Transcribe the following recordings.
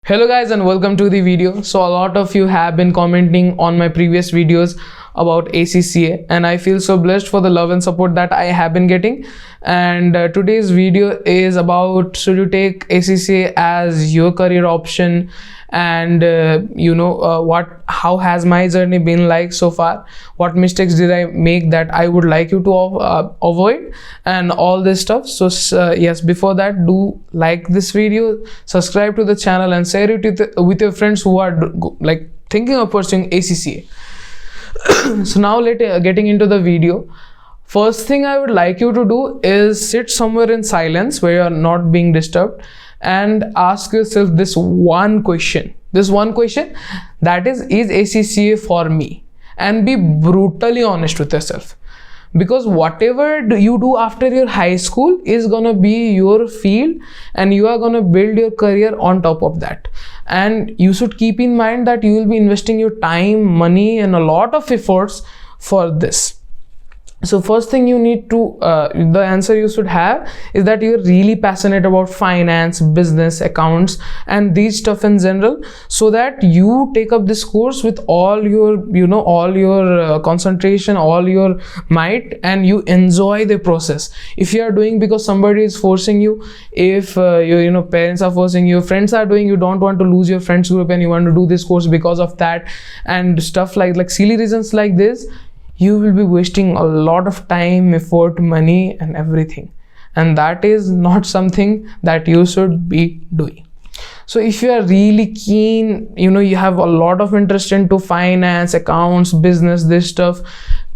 Hello guys and welcome to the video. So a lot of you have been commenting on my previous videos about ACCA and I feel so blessed for the love and support that I have been getting. And today's video is about should you take ACCA as your career option, and how has my journey been like so far, what mistakes did I make that I would like you to avoid, and all this stuff. So yes, before that, do like this video, subscribe to the channel and share it with your friends who are thinking of pursuing ACCA. So now getting into the video. First thing I would like you to do is sit somewhere in silence where you are not being disturbed and ask yourself this one question, that is ACCA for me? And be brutally honest with yourself, because whatever you do after your high school is gonna be your field and you are gonna build your career on top of that. And you should keep in mind that you will be investing your time, money and a lot of efforts for this. So first thing you need to, the answer you should have is that you're really passionate about finance, business, accounts and these stuff in general, so that you take up this course with all your concentration, all your might, and you enjoy the process. If you are doing because somebody is forcing you, if your parents are forcing you, friends are doing, you don't want to lose your friends group and you want to do this course because of that and stuff like silly reasons like this, you will be wasting a lot of time, effort, money and everything, and that is not something that you should be doing. So if you are really keen, you have a lot of interest into finance, accounts, business, this stuff,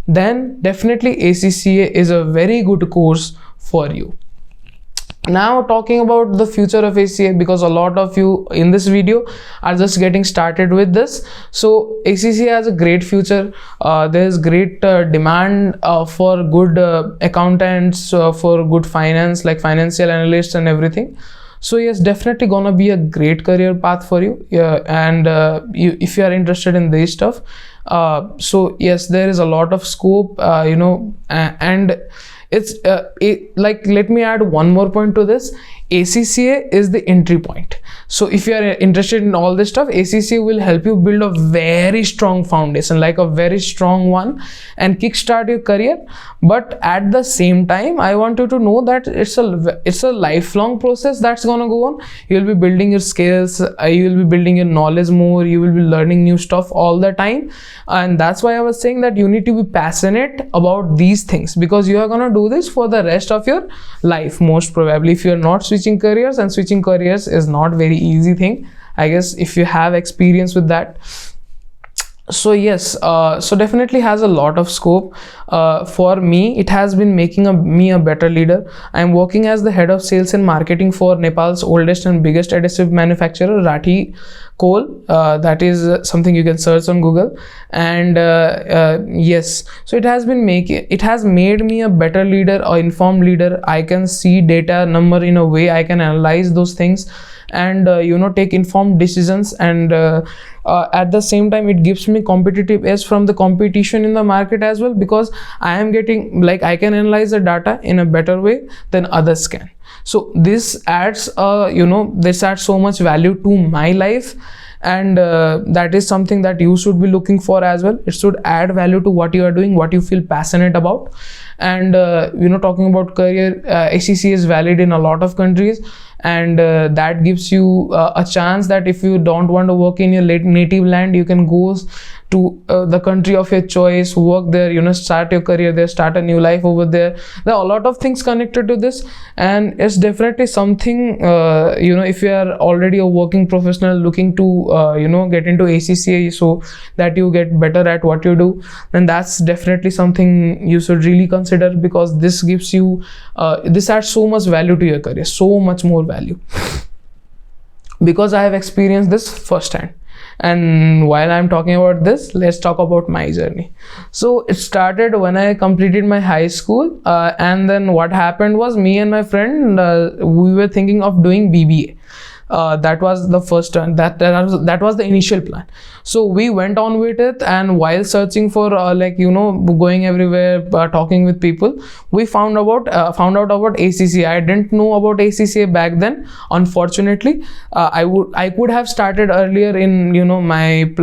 then definitely ACCA is a very good course for you. Now talking about the future of ACCA, because a lot of you in this video are just getting started with this. So ACCA has a great future. There's great demand for good accountants, for good finance, like financial analysts and everything. So yes, definitely gonna be a great career path for you. And if you are interested in this stuff, so yes, there is a lot of scope, and it's let me add one more point to this. ACCA is the entry point. So if you are interested in all this stuff, ACCA will help you build a very strong foundation, like a very strong one, and kickstart your career. But at the same time, I want you to know that it's a lifelong process that's gonna go on. You will be building your skills, you will be building your knowledge more, you will be learning new stuff all the time. And that's why I was saying that you need to be passionate about these things, because you are gonna do this for the rest of your life most probably, if you're not switching careers. And switching careers is not very easy thing, I guess, if you have experience with that. So yes, so definitely has a lot of scope. For me, it has been making me a better leader. I am working as the head of sales and marketing for Nepal's oldest and biggest adhesive manufacturer, Rathi Coal. That is something you can search on Google. And yes, so it has made me a better leader, or informed leader. I can see data, number in a way, I can analyze those things and take informed decisions. And at the same time, it gives me competitive edge from the competition in the market as well, because I am getting, I can analyze the data in a better way than others can. So this adds so much value to my life, and that is something that you should be looking for as well. It should add value to what you are doing, what you feel passionate about. And talking about career, ACCA is valid in a lot of countries, and that gives you a chance that if you don't want to work in your native land, you can go to the country of your choice, work there, start your career there, start a new life over there. There are a lot of things connected to this, and it's definitely something, if you are already a working professional looking to get into ACCA so that you get better at what you do, then that's definitely something you should really consider, because this gives you this adds so much value to your career, so much more value, because I have experienced this firsthand. And while I'm talking about this, let's talk about my journey. So it started when I completed my high school, and then what happened was, me and my friend, we were thinking of doing BBA. That was the first turn. That was the initial plan. So we went on with it, and while searching for going everywhere, talking with people, we found out about ACCA. I didn't know about ACCA back then, unfortunately. I could have started earlier in my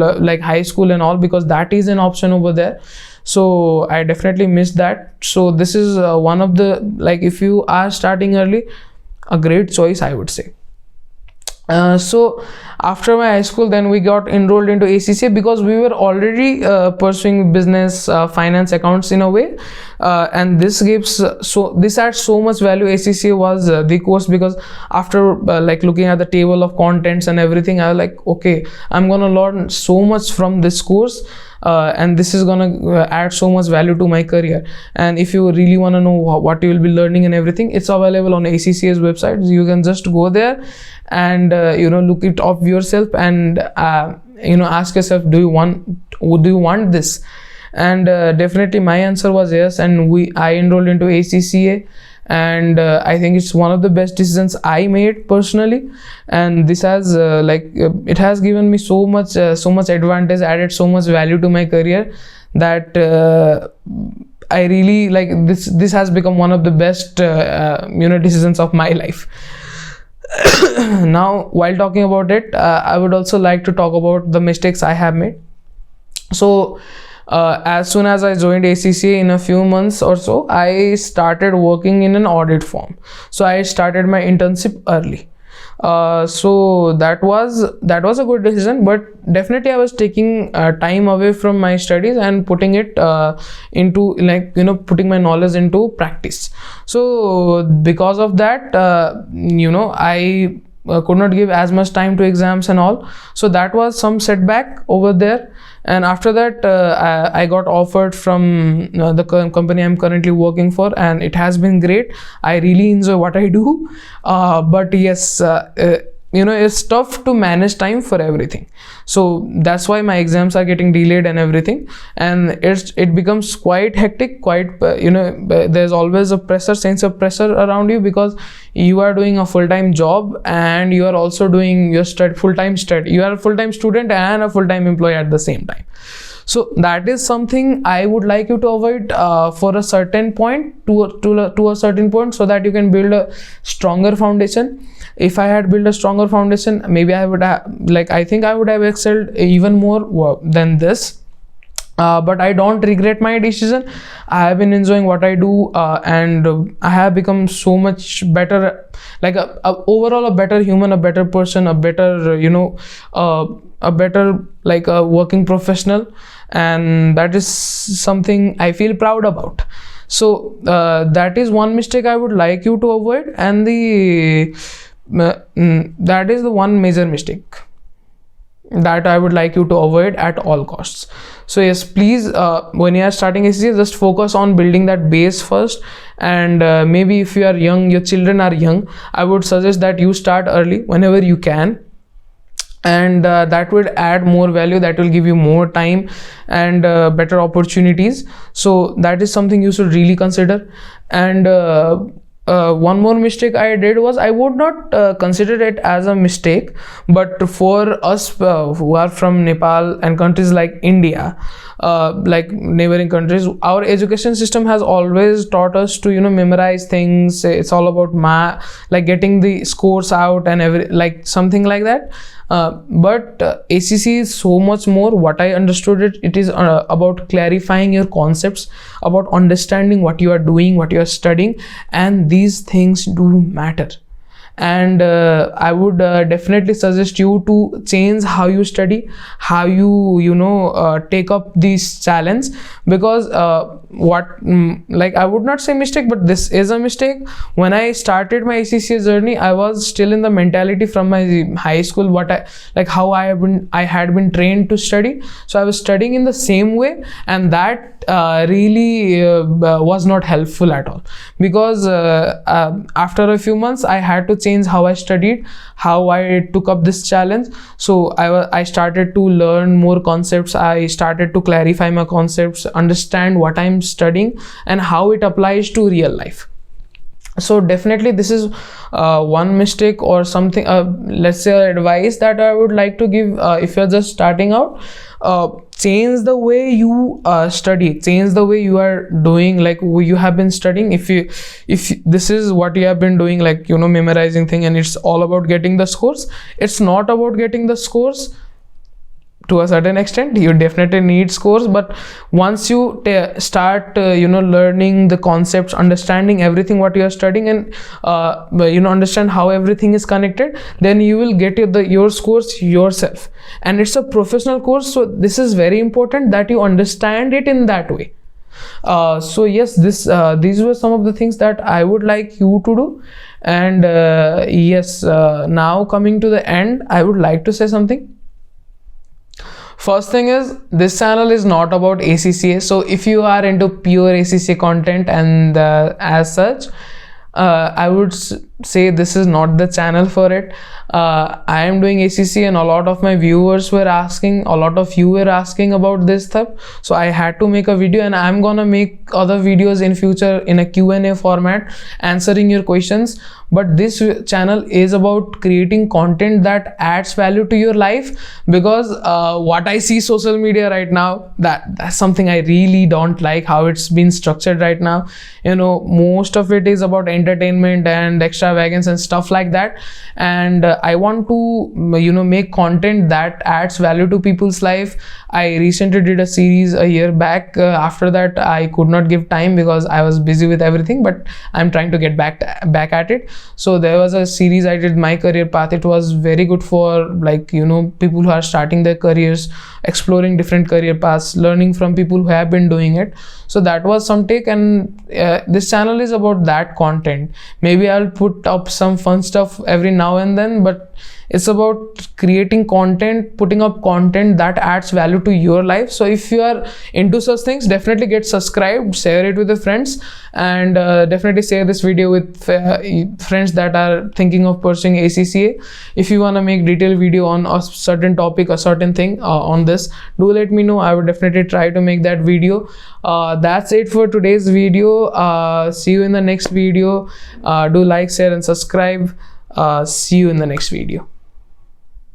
high school and all, because that is an option over there. So I definitely missed that. So this is one of the, if you are starting early, a great choice, I would say. So after my high school, then we got enrolled into ACCA, because we were already pursuing business, finance, accounts in a way, and this adds so much value. ACCA was the course, because after looking at the table of contents and everything, I was like, okay, I'm gonna learn so much from this course. And this is gonna add so much value to my career. And if you really want to know what you will be learning and everything, it's available on ACCA's website. You can just go there and look it up yourself, and ask yourself, do you want this? And definitely my answer was yes, and I enrolled into ACCA. And I think it's one of the best decisions I made personally, and this has it has given me so much advantage, added so much value to my career, that I really this has become one of the best decisions of my life. Now, while talking about it, I would also like to talk about the mistakes I have made. So as soon as I joined ACCA, in a few months or so, I started working in an audit firm. So I started my internship early. So that was a good decision, but definitely I was taking time away from my studies and putting it into putting my knowledge into practice. So because of that, I could not give as much time to exams and all. So that was some setback over there. And after that, I got offered from the company I'm currently working for, and it has been great. I really enjoy what I do, but yes, it's tough to manage time for everything. So that's why my exams are getting delayed and everything, and it becomes quite hectic, there's always a sense of pressure around you, because you are doing a full-time job and you are also doing your full-time study. You are a full-time student and a full-time employee at the same time. So that is something I would like you to avoid for a certain point, to a certain point, so that you can build a stronger foundation. If I had built a stronger foundation, maybe I would have, I think I would have excelled even more than this. But I don't regret my decision. I have been enjoying what I do, and I have become so much better, overall a better human, a better person, a better a better working professional, and that is something I feel proud about. So that is one mistake I would like you to avoid, and that is the one major mistake that I would like you to avoid at all costs. So yes, please, when you are starting ACCA, just focus on building that base first. And maybe if you are young, your children are young, I would suggest that you start early whenever you can. And that would add more value, that will give you more time and better opportunities. So that is something you should really consider. And one more mistake I did was, I would not consider it as a mistake, but for us who are from Nepal and countries like India, neighboring countries, our education system has always taught us to memorize things. It's all about getting the scores out and something like that. But ACCA is so much more. What I understood it is about clarifying your concepts, about understanding what you are doing, what you are studying, and these things do matter. And I would definitely suggest you to change how you study, how you take up this challenge, because I would not say mistake, but this is a mistake. When I started my ACCA journey, I was still in the mentality from my high school, how I had been trained to study. So I was studying in the same way, and that really was not helpful at all, because after a few months I had to change how I studied, how I took up this challenge. So I started to learn more concepts. I started to clarify my concepts, understand what I'm studying and how it applies to real life. So definitely this is one mistake or something, let's say advice that I would like to give. If you're just starting out, change the way you study, change the way you are doing, like you have been studying. If this is what you have been doing, like memorizing thing, and it's all about getting the scores, it's not about getting the scores. To a certain extent you definitely need scores, but once you start learning the concepts, understanding everything what you are studying, and understand how everything is connected, then you will get your scores yourself. And it's a professional course, so this is very important that you understand it in that way. So yes, these were some of the things that I would like you to do. And yes, now coming to the end, I would like to say something. First thing is, this channel is not about ACCA. So if you are into pure ACCA content, and as such, I would say this is not the channel for it. I am doing ACCA, and a lot of my viewers were asking, a lot of you were asking about this stuff, so I had to make a video, and I'm gonna make other videos in future in a Q&A format answering your questions. But this channel is about creating content that adds value to your life, because what I see social media right now, that's something I really don't like, how it's been structured right now. Most of it is about entertainment and extravagance and stuff like that, and I want to make content that adds value to people's life. I recently did a series a year back. After that I could not give time because I was busy with everything, but I'm trying to get back at it. So there was a series I did, My Career Path. It was very good for people who are starting their careers, exploring different career paths, learning from people who have been doing it. So that was some take, and this channel is about that content. Maybe I'll put up some fun stuff every now and then, but it's about creating content, putting up content that adds value to your life. So if you are into such things, definitely get subscribed, share it with your friends, and definitely share this video with friends that are thinking of pursuing ACCA. If you want to make detailed video on a certain topic, a certain thing on this, do let me know. I would definitely try to make that video. That's it for today's video. See you in the next video. Do like, share and subscribe. See you in the next video.